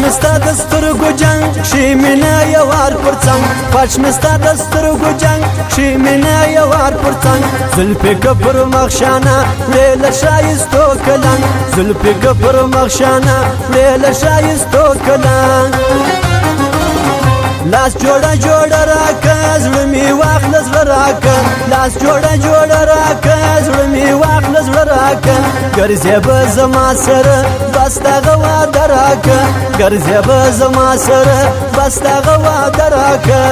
مستا د سترګو جنگ کښې مینه یو وار پر څنګ پاچ مستا د سترګو جنگ کښې مینه یو وار پر څنګ زلفې که پر مخ شانه وړې له ښایستو کلنګ زلفې که پر مخ شانه وړې له ښایستو کلنګ لاس جوړه جوړه راکه زړه مې واخله زړه راکه لاس جوړه جوړه راکه زړه مې واخله زړه راکه ګرځې به زما سره بس دغه واده راکه ګرځې به زما سره بس دغه واده راکه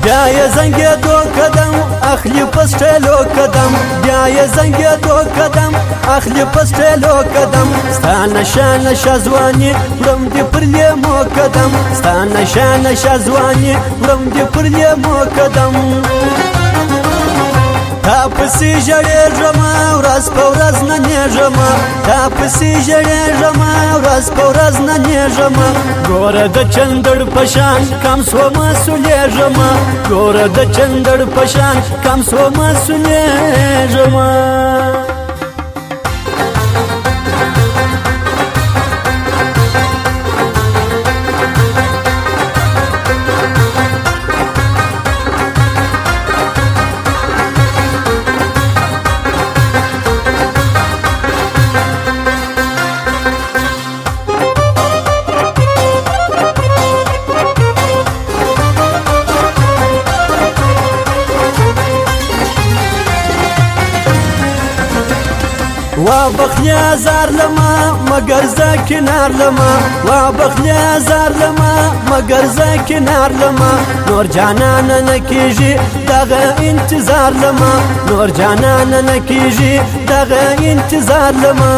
بیا یې زنګېدو قدم اخلي په سټیلو قدم بیا یې زنګېدو قدم اخلي په سټیلو قدم ستا نشه نشه ځواني وړم دې پر لیمو قدم ستا نشه نشه ځواني وړم دې پر لیمو قدم تا پسې ژړېږمه ورځ په ورځ نه نیږمه تا پسې ژړېږمه ورځ په ورځ نه نیږمه ګوره د چندړ په شان کم سومه سولېږمه ګوره د چندړ په شان کم سومه سولېږمه وا بخیا زار لما مگر زه کنار لما وا بخیا زار لما مگر زه کنار لما نور جانان نه کیږي دغه انتظار لما نور جانان نه کیږي دغه انتظار لما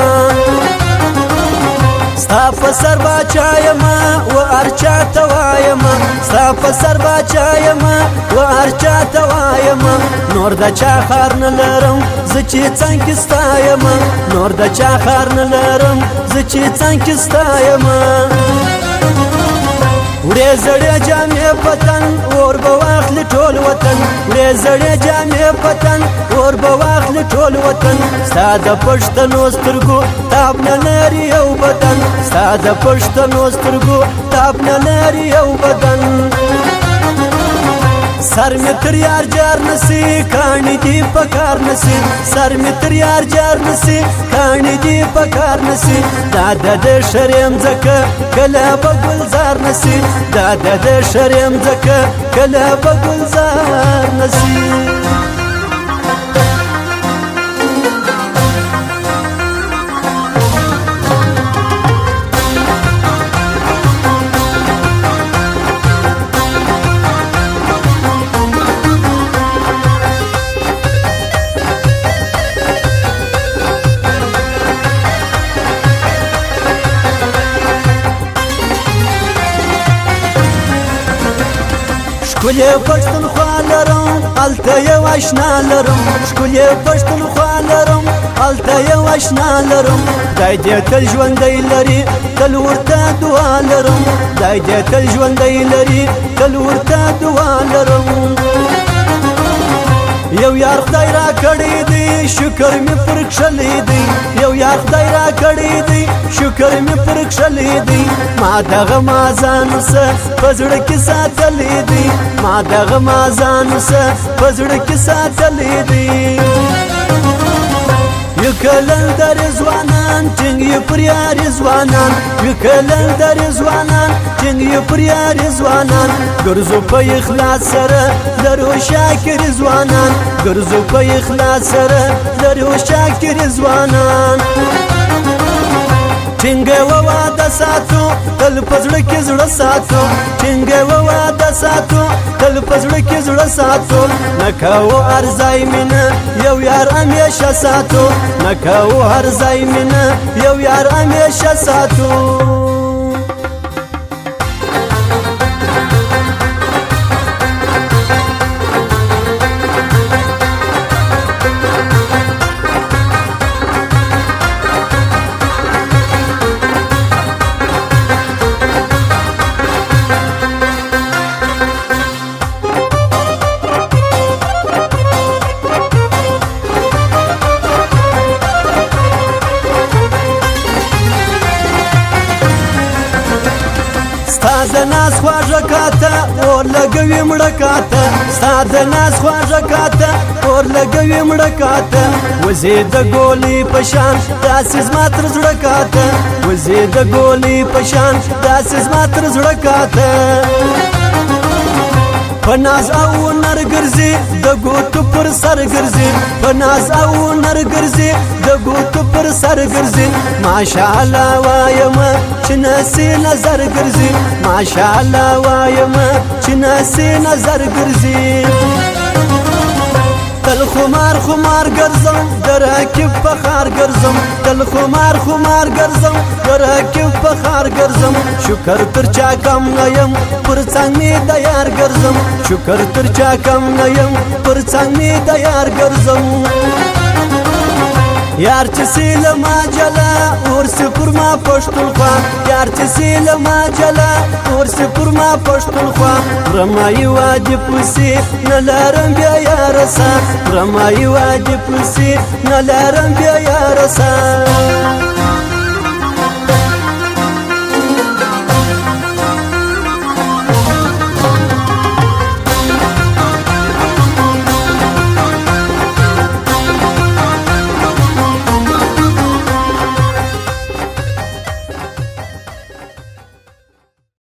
ستا په سر باچا یمه و هر چا ته وایمه ستا په سر باچا یمه و هر چا ته وایمه نور د چا خار نه لرم زه چې څنګ کې ستا یمه نور د چا خار نه لرم زه چې څنګ کې ستا یمه وړې زړې جامې په تن اور به واخلي ټول وطن وړې زړې جامې په تن اور به واخلي ټول وطن ستا د پښتنو سترګو تاب نه لري یو بدن ستا د پښتنو سترګو تاب نه لري یو بدن سر می تر یار جار نسی کانی دی پکار نسی سر می تر یار جار نسی کانی دی پکار نسی دادا د شرم زکه کله په گلزار نسی دادا د شرم زکه کله په گلزار نسی ښکلې پښتونخوا لرم هلته یو اشنا لرم ښکلې پښتونخوا لرم هلته یو اشنا لرم خدای دې تل ژوندی لري تل ورته دعا لرم خدای دې تل ژوندی لري تل ورته دعا لرم یو یار خدای را کړی دی شکر مې پر کښلی دی یو یار خدای را کړی دی شکر مې پر کښلی دی ما دغه مازان څه په زړه کې ساتلی دی ما دغه مازان څه په زړه کې ساتلی دی یو کلندر ځوانان ټینګ یې پر یارې ځوانان یو کلندر ځوانان ټینګ یې پر یارې ځوانان ګرځو په اخلاص سره لرو شاکر ځوانان ګرځو په اخلاص سره لرو شاکر ځوانان ټینګه و واده ساتو تل په زړه کې زړه ساتو ټینګه و واده ساتو تل په زړه کې زړه ساتو نه کوو هر ځای مینه یو یار همیشه ساتو نه کوو هر ځای مینه یو یار همیشه ساتو ستا د ناز خواږه کاته اور لګوي مړه کاته ستا د ناز خواږه کاته اور لګوي مړه کاته وزې د ګولۍ په شان داسې زما تر زړه کاته وزې د ګولۍ په شان داسې زما تر زړه کاته په ناز او نر ګرځي د ګوتو پر سر ګرځي په ناز او نر ګرځي د ګوتو پر سر ګرځي ماشاءالله وایم چې نسي نظر ګرځي ماشاءالله وایم چې نسي نظر ګرځي تل خمار خمار ګرځم د راکب په خار ګرځم تل خمار خمار ګرځم د راکب په خار ګرځم شکر تر چا کم نه یم پر څنګ مې د یار ګرځم شکر تر چا کم نه یم پر څنګ مې د یار ګرځم یار چې سیله ما جلا ورسې پر ما پښتونخوا یار چې سیله ما جلا ورسې پر ما پښتونخوا رمایي وادي پسې نه لرم بیا یارسه رمایي وادي پسې نه لرم بیا یارسه